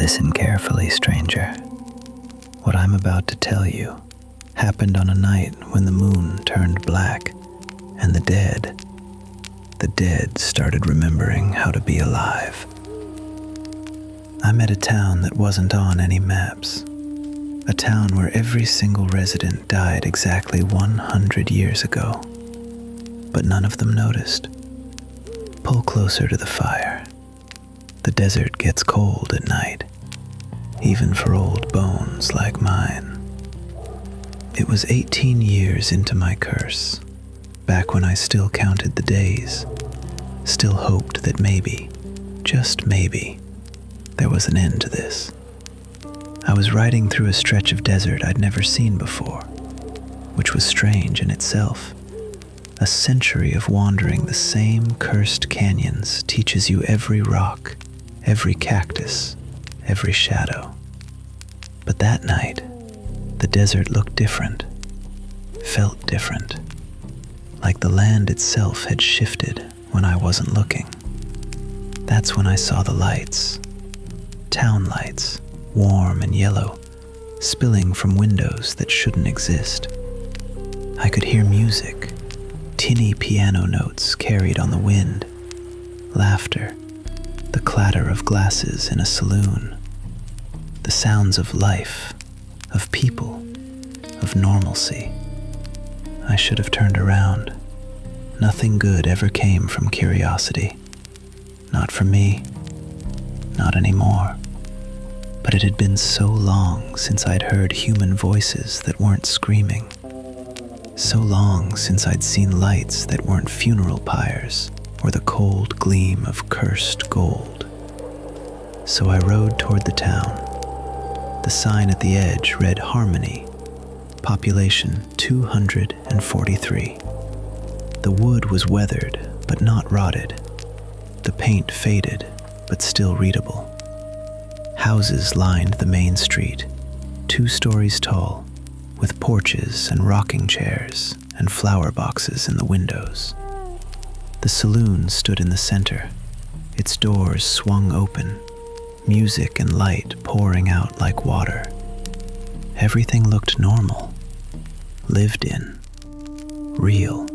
Listen carefully, stranger. What I'm about to tell you happened on a night when the moon turned black and the dead started remembering how to be alive. I'm at a town that wasn't on any maps, a town where every single resident died exactly 100 years ago, but none of them noticed. Pull closer to the fire. The desert gets cold at night, even for old bones like mine. It was 18 years into my curse, back when I still counted the days, still hoped that maybe, just maybe, there was an end to this. I was riding through a stretch of desert I'd never seen before, which was strange in itself. A century of wandering the same cursed canyons teaches you every rock, every cactus, every shadow. But that night, the desert looked different, felt different, like the land itself had shifted when I wasn't looking. That's when I saw the lights, town lights, warm and yellow, spilling from windows that shouldn't exist. I could hear music, tinny piano notes carried on the wind, laughter, the clatter of glasses in a saloon, the sounds of life, of people, of normalcy. I should have turned around. Nothing good ever came from curiosity. Not for me, not anymore. But it had been so long since I'd heard human voices that weren't screaming. So long since I'd seen lights that weren't funeral pyres or the cold gleam of cursed gold. So I rode toward the town. The sign at the edge read Harmony, population 243. The wood was weathered, but not rotted. The paint faded, but still readable. Houses lined the main street, 2 stories tall, with porches and rocking chairs and flower boxes in the windows. The saloon stood in the center, its doors swung open, music and light pouring out like water. Everything looked normal, lived in, real.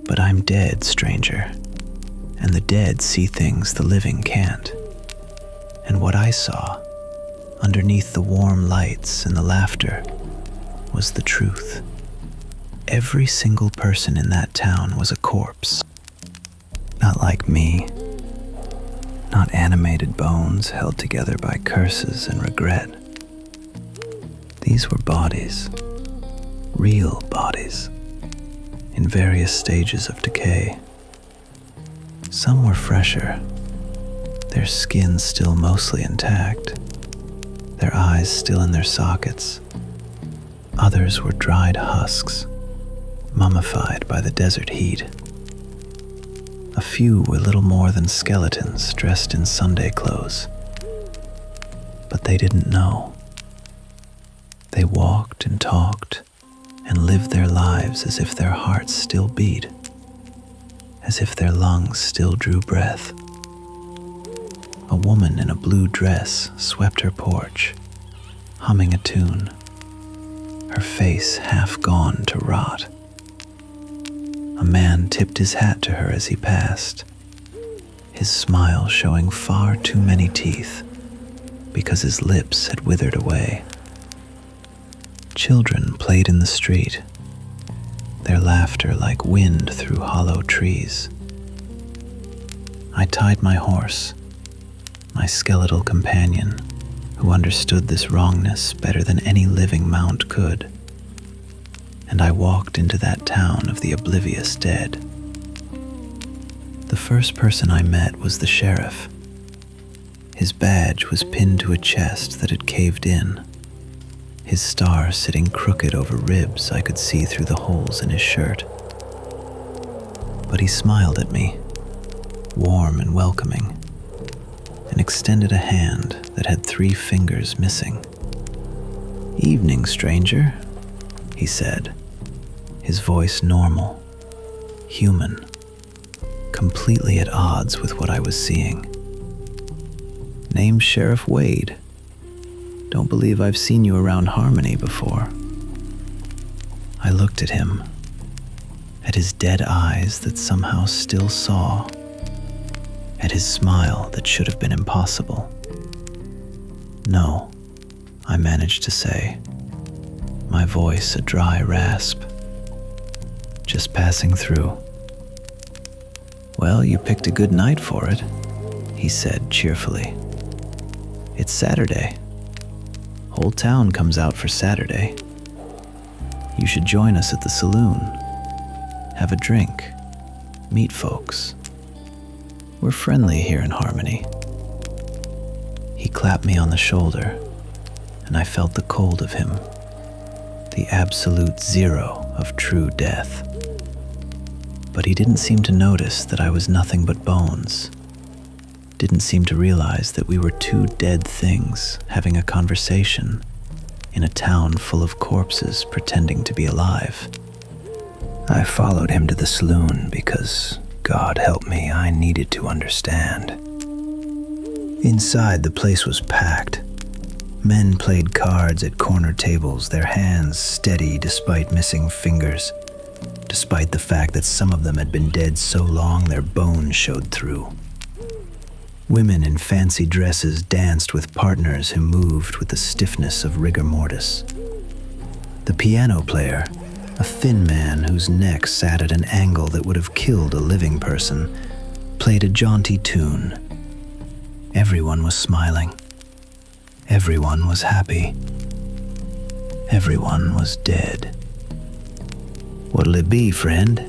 But I'm dead, stranger, and the dead see things the living can't. And what I saw, underneath the warm lights and the laughter, was the truth. Every single person in that town was a corpse. Not like me. Not animated bones held together by curses and regret. These were bodies, real bodies, in various stages of decay. Some were fresher, their skin still mostly intact, their eyes still in their sockets. Others were dried husks, mummified by the desert heat. A few were little more than skeletons dressed in Sunday clothes. But they didn't know. They walked and talked and lived their lives as if their hearts still beat, as if their lungs still drew breath. A woman in a blue dress swept her porch, humming a tune, her face half gone to rot. A man tipped his hat to her as he passed, his smile showing far too many teeth because his lips had withered away. Children played in the street, their laughter like wind through hollow trees. I tied my horse, my skeletal companion, who understood this wrongness better than any living mount could, and I walked into that town of the oblivious dead. The first person I met was the sheriff. His badge was pinned to a chest that had caved in, his star sitting crooked over ribs I could see through the holes in his shirt. But he smiled at me, warm and welcoming, and extended a hand that had 3 fingers missing. "Evening, stranger," he said, his voice normal, human, completely at odds with what I was seeing. Name's Sheriff Wade. Don't believe I've seen you around Harmony before." I looked at him, at his dead eyes that somehow still saw, at his smile that should have been impossible. "No," I managed to say, my voice a dry rasp. "Just passing through." "Well, you picked a good night for it," he said cheerfully. "It's Saturday. Whole town comes out for Saturday. You should join us at the saloon. Have a drink. Meet folks. We're friendly here in Harmony." He clapped me on the shoulder, and I felt the cold of him, the absolute zero of true death. But he didn't seem to notice that I was nothing but bones, didn't seem to realize that we were two dead things having a conversation in a town full of corpses pretending to be alive. I followed him to the saloon because, God help me, I needed to understand. Inside, the place was packed. Men played cards at corner tables, their hands steady despite missing fingers, despite the fact that some of them had been dead so long their bones showed through. Women in fancy dresses danced with partners who moved with the stiffness of rigor mortis. The piano player, a thin man whose neck sat at an angle that would have killed a living person, played a jaunty tune. Everyone was smiling. Everyone was happy. Everyone was dead. "What'll it be, friend?"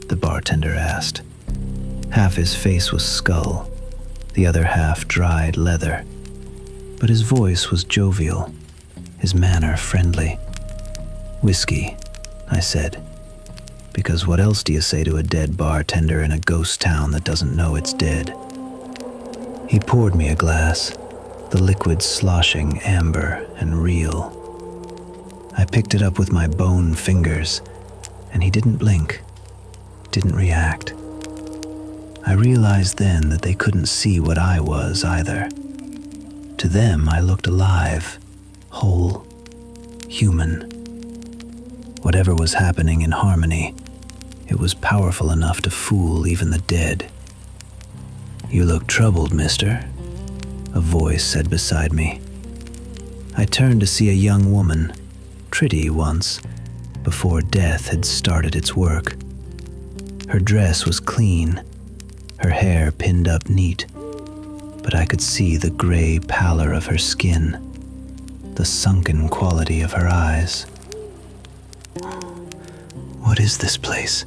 the bartender asked. Half his face was skull, the other half dried leather. But his voice was jovial, his manner friendly. "Whiskey," I said, because what else do you say to a dead bartender in a ghost town that doesn't know it's dead? He poured me a glass, the liquid sloshing amber and real. I picked it up with my bone fingers, and he didn't blink, didn't react. I realized then that they couldn't see what I was either. To them, I looked alive, whole, human. Whatever was happening in Harmony, it was powerful enough to fool even the dead. "You look troubled, mister," a voice said beside me. I turned to see a young woman, pretty once, before death had started its work. Her dress was clean, her hair pinned up neat, but I could see the gray pallor of her skin, the sunken quality of her eyes. "What is this place?"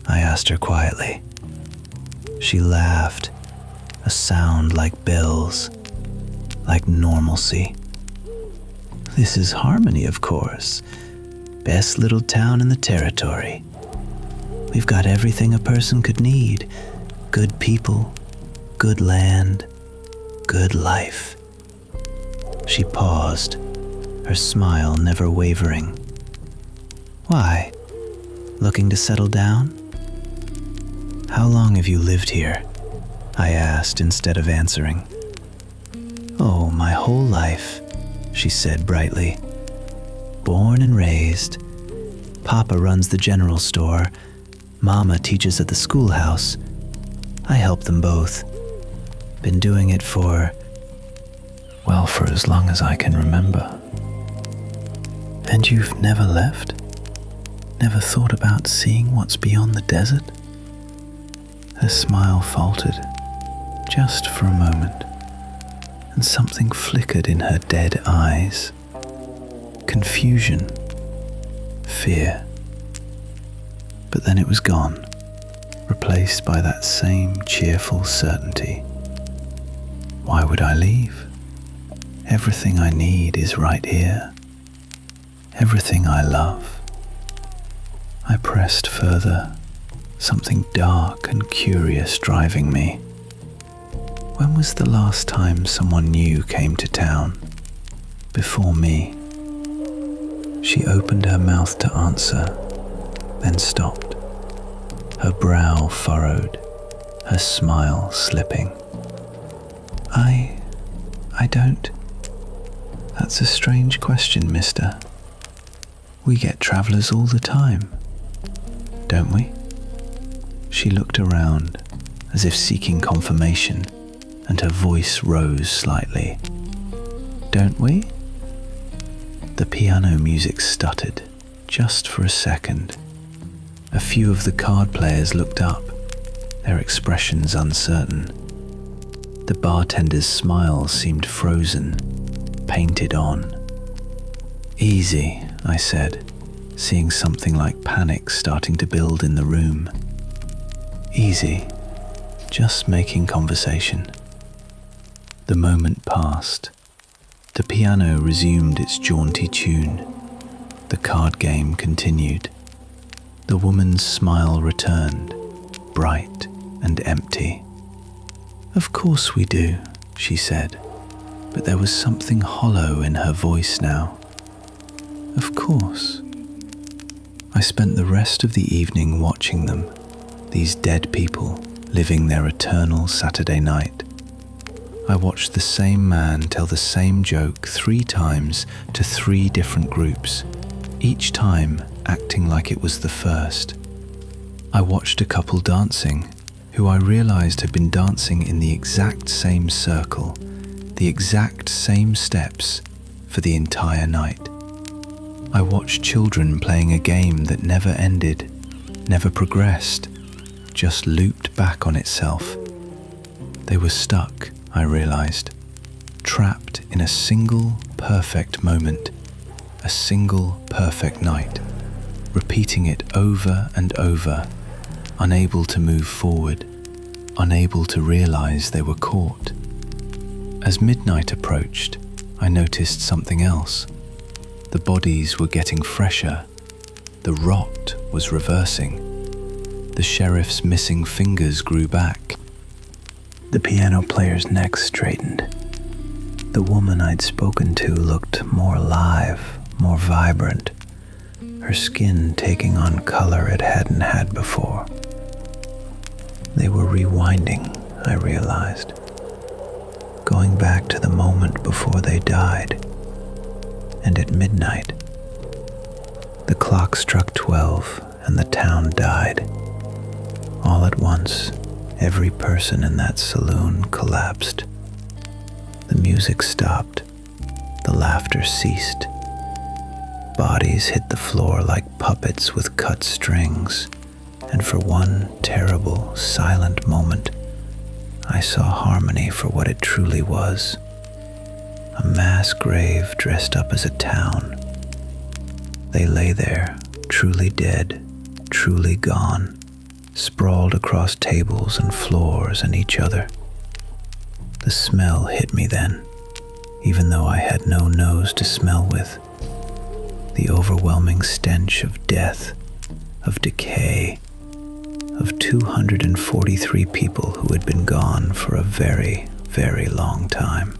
I asked her quietly. She laughed, a sound like bells, like normalcy. "This is Harmony, of course. Best little town in the territory. We've got everything a person could need. Good people, good land, good life." She paused, her smile never wavering. "Why? Looking to settle down?" "How long have you lived here?" I asked instead of answering. "Oh, my whole life," she said brightly. "Born and raised. Papa runs the general store. Mama teaches at the schoolhouse. I help them both. Been doing it for as long as I can remember." "And you've never left? Never thought about seeing what's beyond the desert?" Her smile faltered, just for a moment, and something flickered in her dead eyes. Confusion, fear. But then it was gone, replaced by that same cheerful certainty. Why would I leave? Everything I need is right here. Everything I love. I pressed further, something dark and curious driving me. When was the last time someone new came to town? Before me. She opened her mouth to answer, then stopped, her brow furrowed, her smile slipping. I I don't. That's a strange question, mister. We get travelers all the time, don't we? She looked around, as if seeking confirmation, and her voice rose slightly. Don't we? The piano music stuttered, just for a second. A few of the card players looked up, their expressions uncertain. The bartender's smile seemed frozen, painted on. Easy, I said, seeing something like panic starting to build in the room. Easy, just making conversation. The moment passed. The piano resumed its jaunty tune. The card game continued. The woman's smile returned, bright and empty. Of course we do, she said, but there was something hollow in her voice now. Of course. I spent the rest of the evening watching them, these dead people living their eternal Saturday night. I watched the same man tell the same joke 3 times to 3 different groups, each time acting like it was the first. I watched a couple dancing, who I realized had been dancing in the exact same circle, the exact same steps for the entire night. I watched children playing a game that never ended, never progressed, just looped back on itself. They were stuck, I realized, trapped in a single perfect moment, a single perfect night, repeating it over and over, unable to move forward, unable to realize they were caught. As midnight approached, I noticed something else. The bodies were getting fresher. The rot was reversing. The sheriff's missing fingers grew back. The piano player's neck straightened. The woman I'd spoken to looked more alive, more vibrant, her skin taking on color it hadn't had before. They were rewinding, I realized, going back to the moment before they died. And at midnight, the clock struck 12 and the town died. All at once, every person in that saloon collapsed. The music stopped. The laughter ceased. Bodies hit the floor like puppets with cut strings, and for one terrible, silent moment, I saw harmony for what it truly was. A mass grave dressed up as a town. They lay there, truly dead, truly gone, sprawled across tables and floors and each other. The smell hit me then, even though I had no nose to smell with. The overwhelming stench of death, of decay, of 243 people who had been gone for a very, very long time.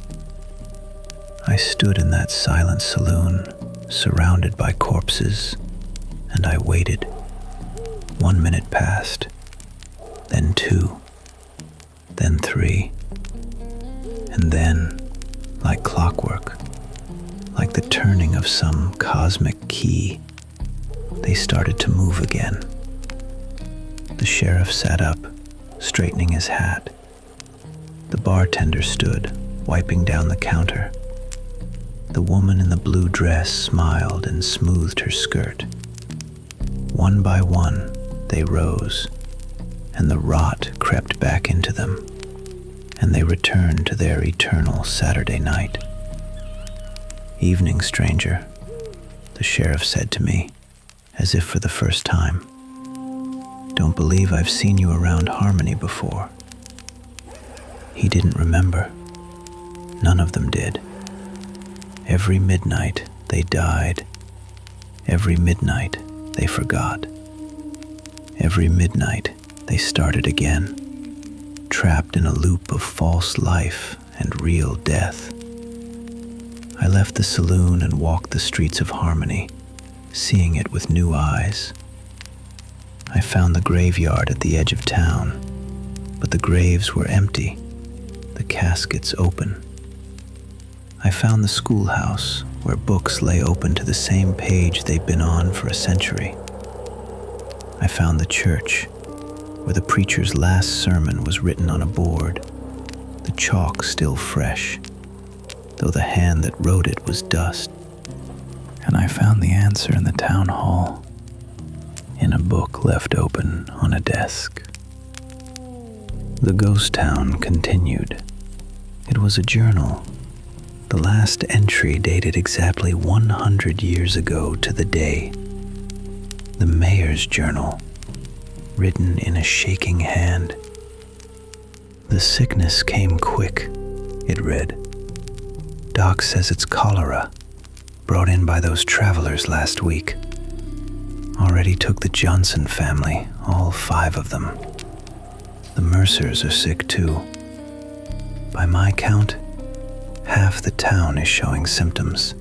I stood in that silent saloon, surrounded by corpses, and I waited. 1 minute passed, then 2, then 3, and then, like clockwork, like the turning of some cosmic key, they started to move again. The sheriff sat up, straightening his hat. The bartender stood, wiping down the counter. The woman in the blue dress smiled and smoothed her skirt. One by one, they rose, and the rot crept back into them, and they returned to their eternal Saturday night. "Evening, stranger," the sheriff said to me, as if for the first time. "Don't believe I've seen you around Harmony before." He didn't remember. None of them did. Every midnight they died. Every midnight they forgot. Every midnight they started again, trapped in a loop of false life and real death. I left the saloon and walked the streets of Harmony, seeing it with new eyes. I found the graveyard at the edge of town, but the graves were empty, the caskets open. I found the schoolhouse where books lay open to the same page they'd been on for a century. I found the church where the preacher's last sermon was written on a board, the chalk still fresh, though the hand that wrote it was dust. And I found the answer in the town hall, in a book left open on a desk. The ghost town continued. It was a journal. The last entry dated exactly 100 years ago to the day. The mayor's journal, written in a shaking hand. "The sickness came quick," it read. "Doc says it's cholera, brought in by those travelers last week. Already took the Johnson family, all 5 of them. The Mercers are sick too. By my count, half the town is showing symptoms.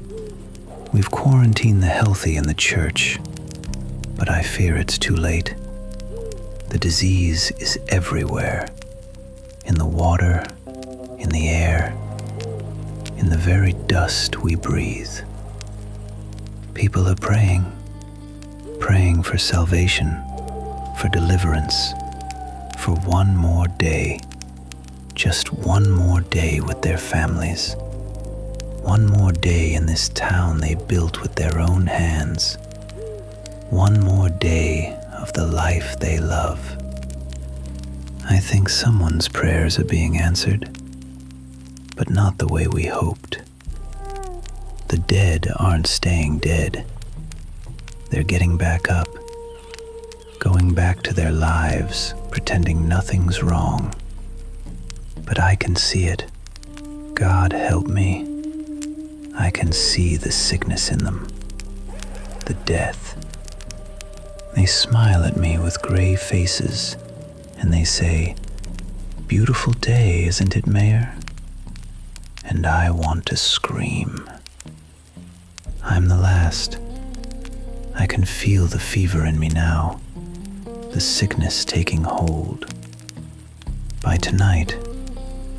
We've quarantined the healthy in the church, but I fear it's too late. The disease is everywhere, in the water, in the air, in the very dust we breathe. People are praying for salvation, for deliverance, for one more day, just one more day with their families, one more day in this town they built with their own hands, one more day of the life they love. I think someone's prayers are being answered, but not the way we hoped. The dead aren't staying dead. They're getting back up, going back to their lives, pretending nothing's wrong. But I can see it. God help me. I can see the sickness in them, the death. They smile at me with gray faces, and they say, "Beautiful day, isn't it, Mayor?" And I want to scream. I'm the last. I can feel the fever in me now, the sickness taking hold. By tonight,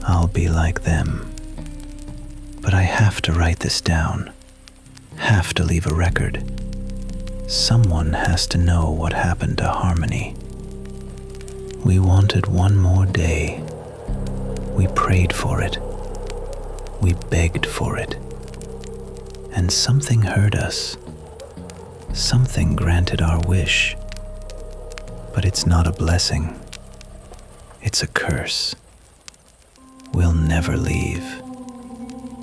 I'll be like them. But I have to write this down, have to leave a record. Someone has to know what happened to Harmony. We wanted one more day. We prayed for it. We begged for it. And something heard us. Something granted our wish. But it's not a blessing. It's a curse. We'll never leave.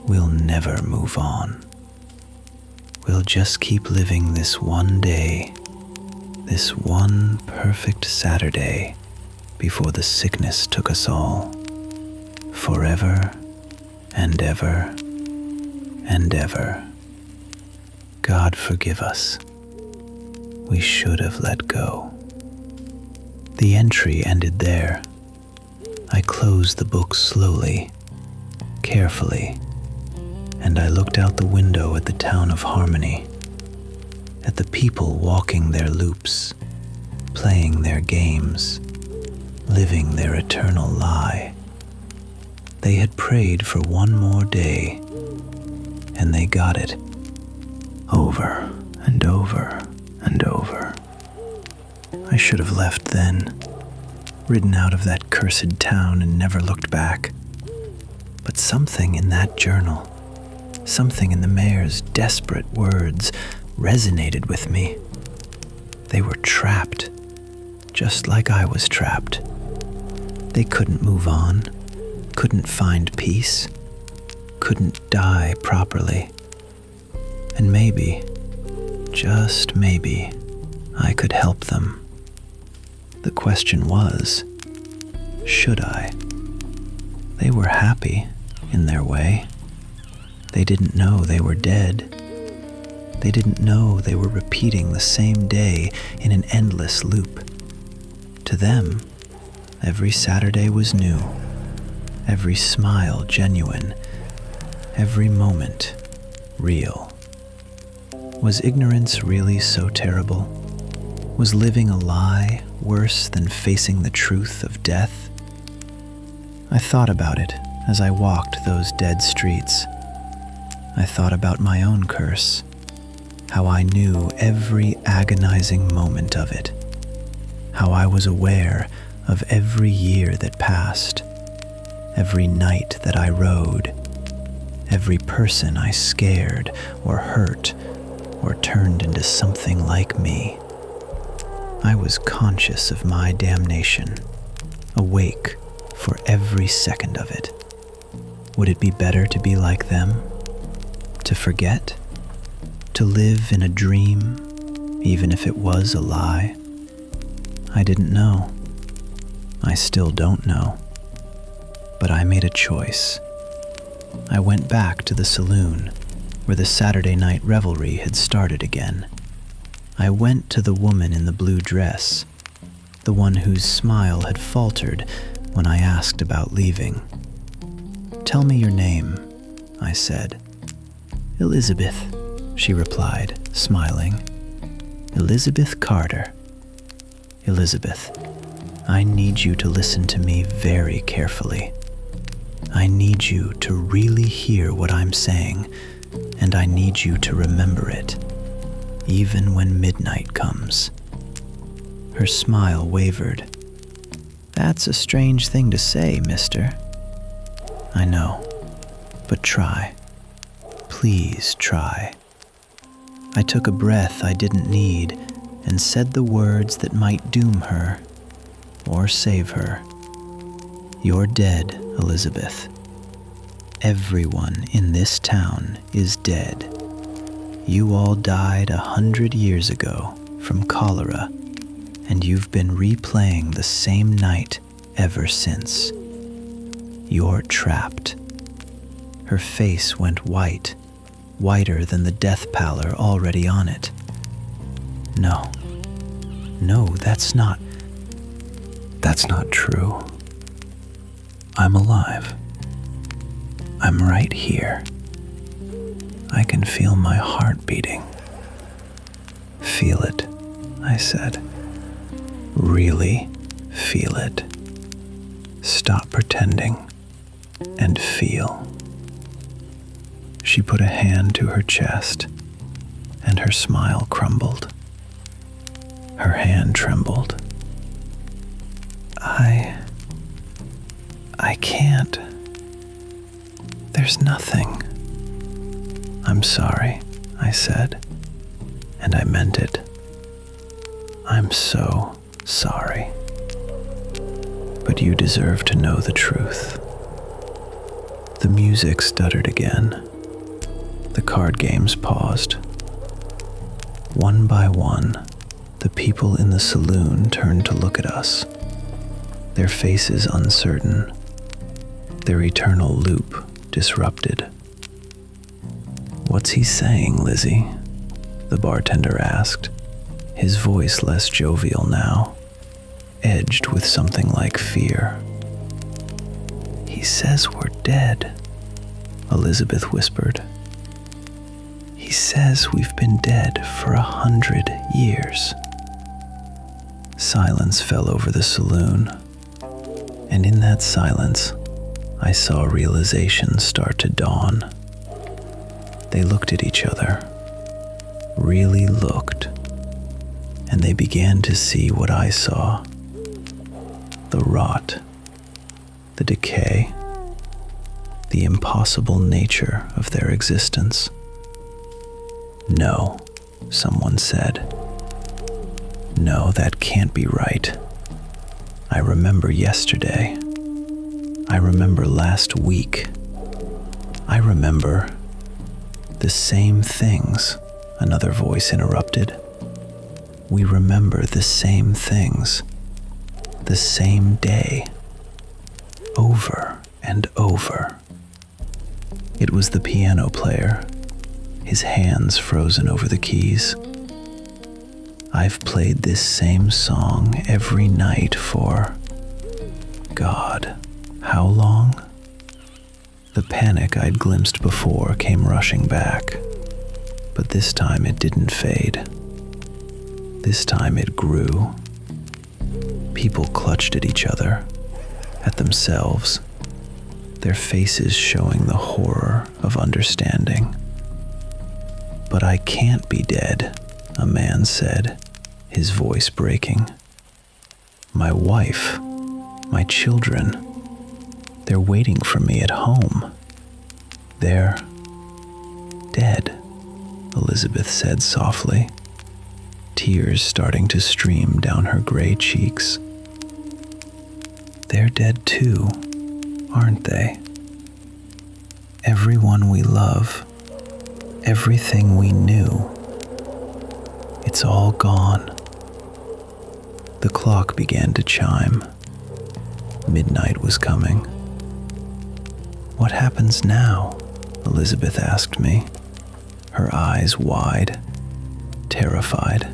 We'll never move on. We'll just keep living this one day, this one perfect Saturday before the sickness took us all, forever and ever and ever. God forgive us. We should have let go. The entry ended there. I closed the book slowly, carefully, and I looked out the window at the town of Harmony, at the people walking their loops, playing their games, living their eternal lie. They had prayed for one more day, and they got it, over and over and over. I should have left then, ridden out of that cursed town and never looked back. But something in that journal, something in the mayor's desperate words resonated with me. They were trapped, just like I was trapped. They couldn't move on, couldn't find peace, couldn't die properly. And maybe, just maybe, I could help them. The question was, should I? They were happy in their way. They didn't know they were dead. They didn't know they were repeating the same day in an endless loop. To them, every Saturday was new, every smile genuine, every moment real. Was ignorance really so terrible? Was living a lie worse than facing the truth of death? I thought about it as I walked those dead streets, I thought about my own curse, how I knew every agonizing moment of it, how I was aware of every year that passed, every night that I rode, every person I scared or hurt or turned into something like me. I was conscious of my damnation, awake for every second of it. Would it be better to be like them? To forget? To live in a dream, even if it was a lie? I didn't know. I still don't know. But I made a choice. I went back to the saloon, where the Saturday night revelry had started again. I went to the woman in the blue dress, the one whose smile had faltered when I asked about leaving. "Tell me your name," I said. "Elizabeth," she replied, smiling. "Elizabeth Carter." "Elizabeth, I need you to listen to me very carefully. I need you to really hear what I'm saying, and I need you to remember it, even when midnight comes." Her smile wavered. "That's a strange thing to say, mister." "I know, but try. Please try." I took a breath I didn't need and said the words that might doom her or save her. "You're dead, Elizabeth. Everyone in this town is dead. You all died 100 years ago from cholera, and you've been replaying the same night ever since. You're trapped." Her face went white, whiter than the death pallor already on it. No, that's not true. I'm alive. I'm right here. I can feel my heart beating. "Feel it," I said. "Really feel it. Stop pretending and feel." She put a hand to her chest, and her smile crumbled. Her hand trembled. I can't. There's nothing." "I'm sorry," I said, and I meant it. "I'm so sorry. But you deserve to know the truth." The music stuttered again. The card games paused. One by one, the people in the saloon turned to look at us, their faces uncertain, their eternal loop disrupted. "What's he saying, Lizzie?" the bartender asked, his voice less jovial now, edged with something like fear. "He says we're dead," Elizabeth whispered. "He says we've been dead for 100 years. Silence fell over the saloon, and in that silence, I saw realization start to dawn. They looked at each other, really looked, and they began to see what I saw: the rot, the decay, the impossible nature of their existence. "No," someone said. "No, that can't be right. I remember yesterday. I remember last week. I remember..." "The same things," another voice interrupted. "We remember the same things, the same day, over and over." It was the piano player, his hands frozen over the keys. "I've played this same song every night for, God, how long?" The panic I'd glimpsed before came rushing back, but this time it didn't fade. This time it grew. People clutched at each other, at themselves, their faces showing the horror of understanding. "But I can't be dead," a man said, his voice breaking. "My wife, my children, they're waiting for me at home. They're dead," Elizabeth said softly, tears starting to stream down her gray cheeks. "They're dead too, aren't they? Everyone we love, everything we knew, it's all gone." The clock began to chime. Midnight was coming. "What happens now?" Elizabeth asked me, her eyes wide, terrified,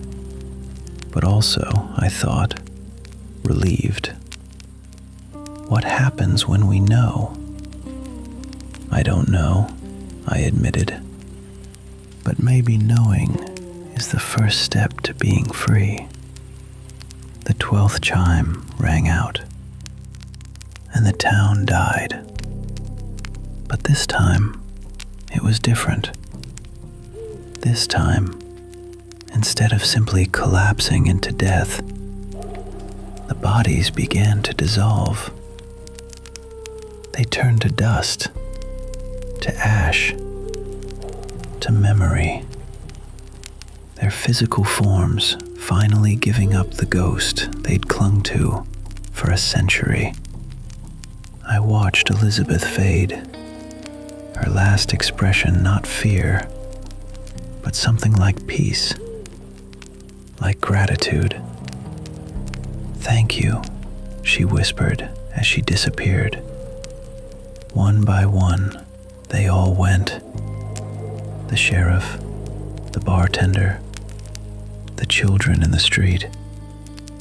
but also, I thought, relieved. "What happens when we know?" "I don't know," I admitted. "But maybe knowing is the first step to being free." The 12th chime rang out, and the town died. But this time, it was different. This time, instead of simply collapsing into death, the bodies began to dissolve. They turned to dust, to ash, to memory. Their physical forms finally giving up the ghost they'd clung to for a century. I watched Elizabeth fade, her last expression not fear, but something like peace, like gratitude. "Thank you," she whispered as she disappeared. One by one, they all went. The sheriff, the bartender, the children in the street,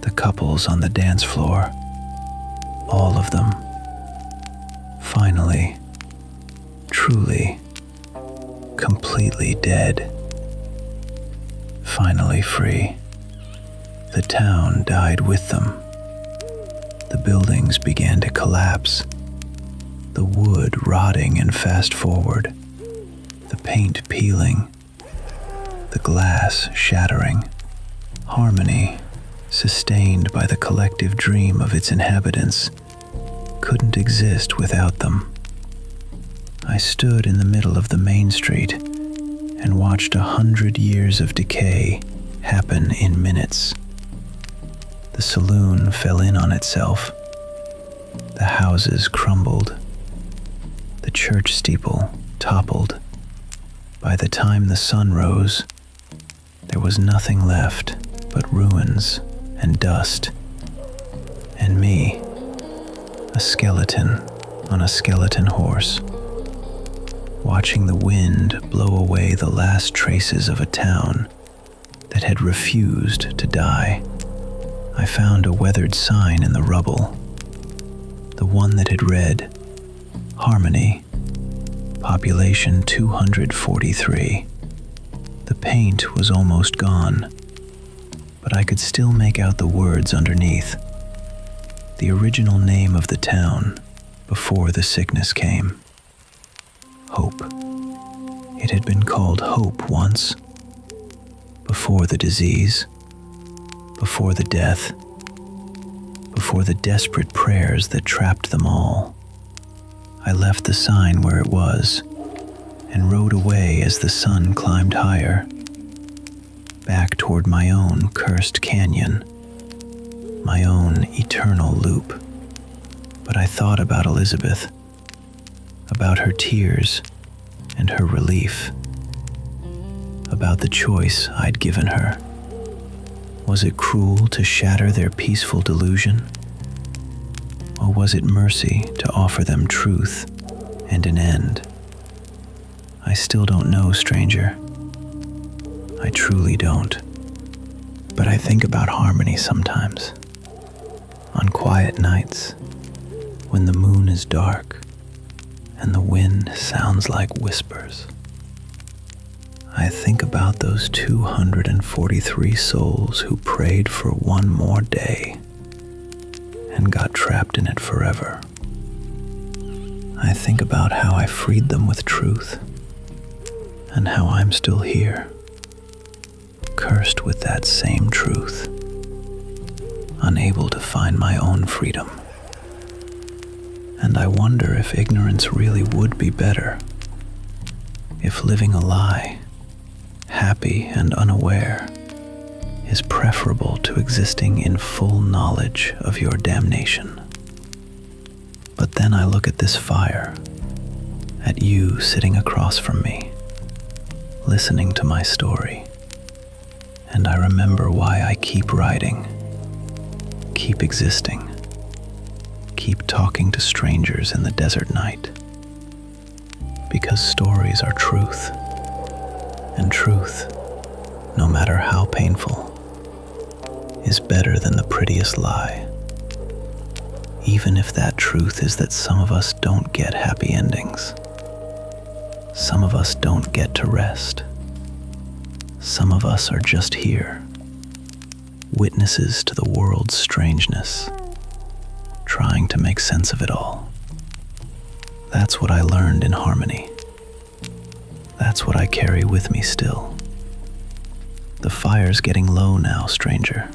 the couples on the dance floor, all of them. Finally, truly, completely dead. Finally free. The town died with them. The buildings began to collapse, the wood rotting and fast forward, the paint peeling, the glass shattering. Harmony, sustained by the collective dream of its inhabitants, couldn't exist without them. I stood in the middle of the main street and watched 100 years of decay happen in minutes. The saloon fell in on itself. The houses crumbled. The church steeple toppled. By the time the sun rose, there was nothing left but ruins and dust, and me, a skeleton on a skeleton horse, watching the wind blow away the last traces of a town that had refused to die. I found a weathered sign in the rubble, the one that had read, "Harmony, population 243. The paint was almost gone, but I could still make out the words underneath. The original name of the town before the sickness came. Hope. It had been called Hope once. Before the disease, before the death, before the desperate prayers that trapped them all. I left the sign where it was and rode away as the sun climbed higher, back toward my own cursed canyon, my own eternal loop. But I thought about Elizabeth, about her tears and her relief, about the choice I'd given her. Was it cruel to shatter their peaceful delusion? Or was it mercy to offer them truth and an end? I still don't know, stranger. I truly don't. But I think about harmony sometimes. On quiet nights, when the moon is dark and the wind sounds like whispers. I think about those 243 souls who prayed for one more day and got trapped in it forever. I think about how I freed them with truth and how I'm still here, cursed with that same truth, unable to find my own freedom. And I wonder if ignorance really would be better, if living a lie, happy and unaware, is preferable to existing in full knowledge of your damnation. But then I look at this fire, at you sitting across from me, listening to my story, and I remember why I keep writing, keep existing, keep talking to strangers in the desert night. Because stories are truth, and truth, no matter how painful, is better than the prettiest lie. Even if that truth is that some of us don't get happy endings. Some of us don't get to rest. Some of us are just here, witnesses to the world's strangeness, trying to make sense of it all. That's what I learned in harmony. That's what I carry with me still. The fire's getting low now, stranger.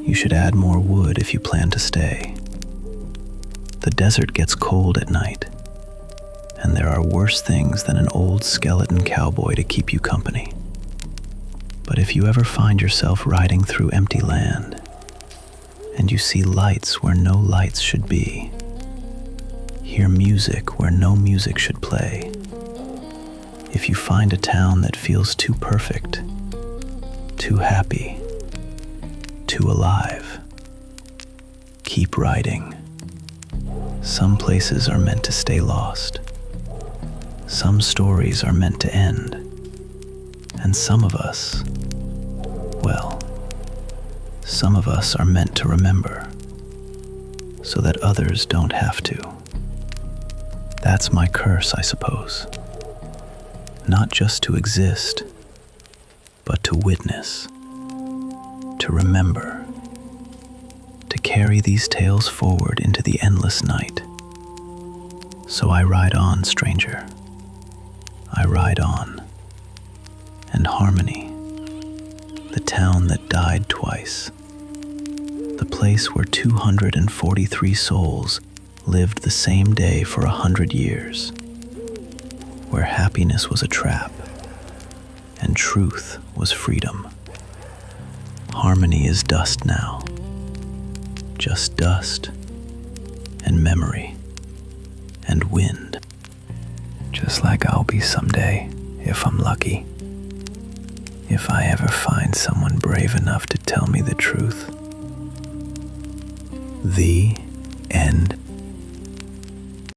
You should add more wood if you plan to stay. The desert gets cold at night, and there are worse things than an old skeleton cowboy to keep you company. But if you ever find yourself riding through empty land, and you see lights where no lights should be, hear music where no music should play, if you find a town that feels too perfect, too happy, too alive, keep riding. Some places are meant to stay lost. Some stories are meant to end. And some of us, well, some of us are meant to remember, so that others don't have to. That's my curse, I suppose. Not just to exist, but to witness, to remember, to carry these tales forward into the endless night. So I ride on, stranger. I ride on. And harmony, the town that died twice, the place where 243 souls lived the same day for 100 years, where happiness was a trap and truth was freedom. Harmony is dust now, just dust and memory and wind, just like I'll be someday if I'm lucky, if I ever find someone brave enough to tell me the truth. The end.